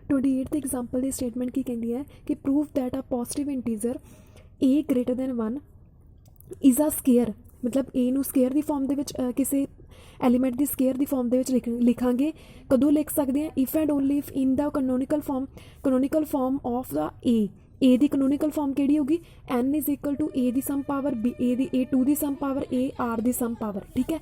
28th example की statement की कहती है कि prove that a positive integer a greater than 1 is a square, मतलब ए नूं स्केयर की फॉर्म दे विच किसी एलीमेंट की स्केयर की फॉर्म दे विच लिखांगे कदों लिख सकते हैं if and only if in the canonical form of the A दी कैनोनिकल फॉर्म किहड़ी होगी N is equal to A दी सम पावर बी ए दी ए 2 दी सम पावर ए आर दी सम पावर। ठीक है,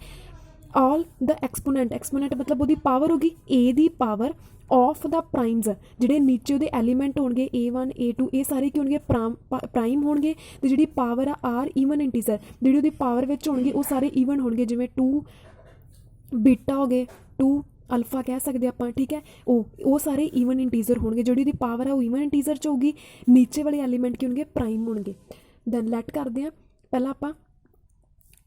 ऑल द एक्सपोनेंट मतलब वो पावर होगी ए दी पावर ऑफ द प्राइम्स जिहड़े नीचे वो एलीमेंट होणगे A1 A2 ये सारे की होणगे प्राइम होणगे ते जिहड़ी पावर आ आर ईवन इंटीजर जिहड़ी वो पावर विच होणगे वो सारे ईवन होणगे जिवें 2 बीटा हो गए 2 अल्फा कह सकते आप। ठीक है, वो सारे ईवन इंटीजर होणगे जिहड़ी दी पावर है वो ईवन इंटीजर च होगी, नीचे वाले एलीमेंट की होणगे प्राइम होणगे। दैन लैट करते हैं, पहला आपां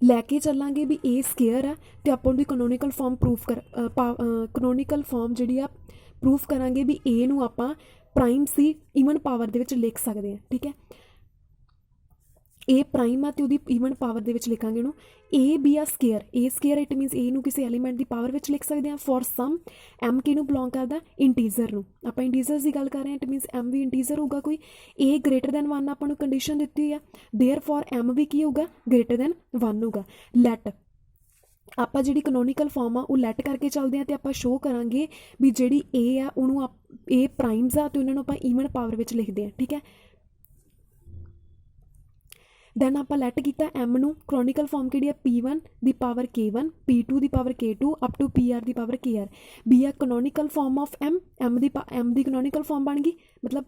लैके चलांगे भी ए स्केयर है तो आप उनकी कैनोनिकल फॉर्म प्रूफ कर कैनोनिकल फॉर्म जी आप प्रूफ करांगे भी ए नूं आपां प्राइम सी ईवन पावर दे विच लिख सकते हैं। ठीक है, ए प्राइम आ तो उहदी ईवन पावर दे विच लिखांगे नूं A B uh square it means A नूं किसी एलीमेंट की पावर विच लिख सकते हैं फॉर सम एम के नूं बिलोंग करदा इंटीजर नूं, आपां इंटीजर्स की गल कर रहे हैं इट मीनस एम भी इंटीजर होगा कोई ए ग्रेटर दैन 1 आपां नूं कंडीशन दित्ती हुई है देयर फॉर एम भी की होगा ग्रेटर दैन 1 होगा। लैट आपां जिहड़ी कैनोनिकल फॉर्म आ वो लैट करके चलते हैं तो आपां शो करांगे भी जिहड़ी ए आ उहनूं ए प्राइम्स आ तो उन्हां नूं आपां ईवन पावर विच लिखदे हैं। ठीक है, दैन आप लैट किया एम नूं कैनोनिकल फॉर्म कि P1 की पावर K1 P2 की power K2 up to PR की पावर KR बी आ कैनोनिकल फॉर्म ऑफ एम दी कैनोनिकल फॉर्म बन गई, मतलब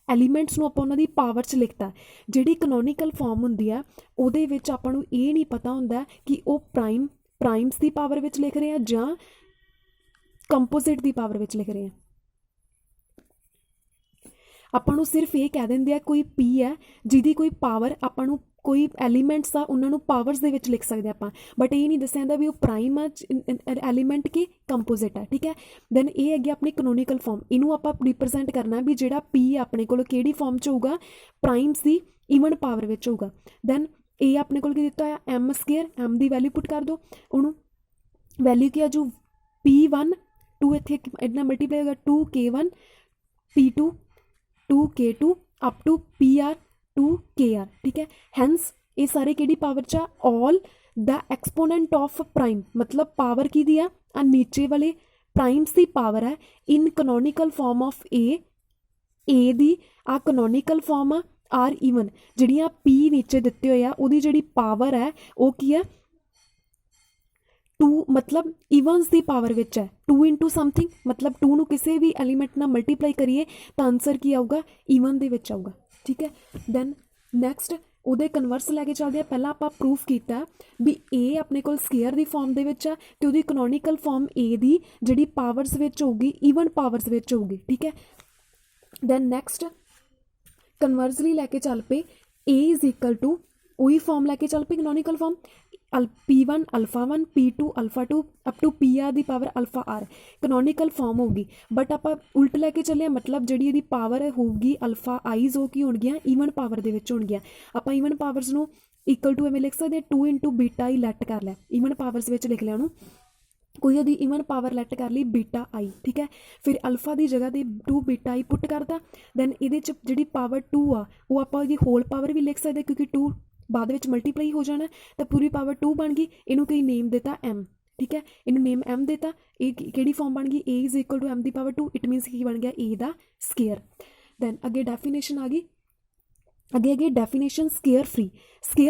एलीमेंट्स नूं आपां उन्हां दी पावर च लिखता। जिहड़ी कैनोनिकल फॉर्म हुंदी है उहदे विच आपां नूं ये नहीं पता हुंदा कि वो प्राइम्स की पावर विच लिख रहे हैं जां कंपोजिट की पावर विच लिख रहे हैं। आपां नूं सिर्फ ये कह देंगे कोई P है जिहदी कोई पावर आपां नूं कोई एलीमेंट्स आ उन्होंने पावर्स दे विच लिख सकते आप, बट ये नहीं दस्या जाता भी वो प्राइम आ एलीमेंट के कंपोजिट है। ठीक है, दैन ये है अपनी कैनोनिकल फॉर्म, इनू आप रिप्रजेंट करना भी जोड़ा P अपने को फॉर्म च होगा प्राइम्स की ईवन पावर विच होगा। दैन ये अपने को दिता है एम स्केयर, एम की वैल्यू पुट कर दो, उन्होंने वैल्यू क्या जो P1 2 इत्थे इतना मल्टीप्लाई होगा 2K1 P2 2K2 up to PR 2KR। ठीक है, हैंस ये सारे कि पावर च all the exponent of prime, मतलब पावर की दी है नीचे वाले प्राइम्स की पावर है in canonical form of A दी आ कैनोनिकल फॉर्म आर ईवन जिहड़ियां P नीचे दिते हुए उहदी जिहड़ी पावर है वो की है 2, मतलब ईवनस की पावर विच है 2 इंटू समथिंग, मतलब 2 नूं किसी भी एलीमेंट नाल मल्टीप्लाई करिए तो आंसर की आऊगा ईवन दे विच आऊगा। ठीक है, दैन नैक्सट उहदे कन्वर्स लैके चलते हैं। पहला आपां प्रूफ किया भी ए अपने को स्केयर की फॉर्म दे विच है तो उहदी कैनोनिकल फॉर्म ए दी जिहड़ी पावर्स विच होगी ईवन पावर्स विच होगी। ठीक है, दैन नैक्सट कन्वर्सली लैके चल पे ए इज इक्वल टू वही फॉर्म लैके चल पे canonical form P1 alpha 1 P2 alpha 2 up to PR की power alpha R canonical form होगी, बट आप उल्ट लैके चले मतलब जी ये पावर होगी अल्फा आईज हो होणगियां ईवन पावर दे विच होणगियां। आप ईवन पावर्स नूं इक्वल टू एवें लिख सकते हैं 2 इंटू बीटा आई लैट कर लिया ईवन पावर्स विच लिख लिया उन्होंने कोई वो ईवन पावर लैट कर ली बीटा आई। ठीक है, फिर अल्फा की जगह पर 2 बीटा आई पुट करता, दैन ये जी पावर 2 आ वो आप होल पावर भी लिख सकते क्योंकि 2 बाद में मल्टीप्लाई हो जाना तो पूरी पावर 2 बन गई, इनू कई नेम देता M। ठीक है, इनू नेम M देता, ये कि फॉर्म बन गई A is equal to M की पावर 2 इट मीनस कि बन गया A का स्केयर। दैन अगे डेफिनेशन आ गई, अगे डेफिनेशन स्केयर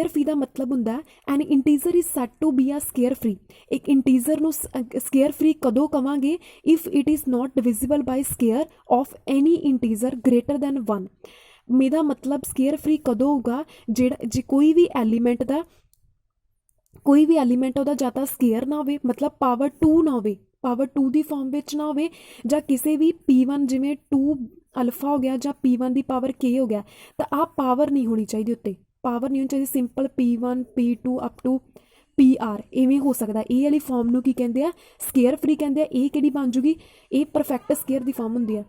फ्री का मतलब होंगे an integer is said to be uh square free. एक इंटीजर नूं स्केयर फ्री कदों कवांगे if it is not divisible by square of any integer greater than 1। मेरा मतलब स्केयर फ्री कदों होगा जे कोई भी एलीमेंट उहदा जां तां स्केयर ना होवे मतलब पावर 2 ना होवे, पावर 2 की फॉर्म विच ना होवे, जां किसी भी P1 जिवें 2 अल्फा हो गया जां P1 की पावर K हो गया तो आ पावर नहीं होनी चाहिए उत्ते, पावर नहीं होनी चाहिए simple P1 P2 up to PR इवें हो सकता। ये वाली फॉर्म नूं की कहंदे आ स्केयर फ्री कहंदे आ। ये किहड़ी बन जूगी, ये परफेक्ट स्केयर की फॉर्म हुंदी है।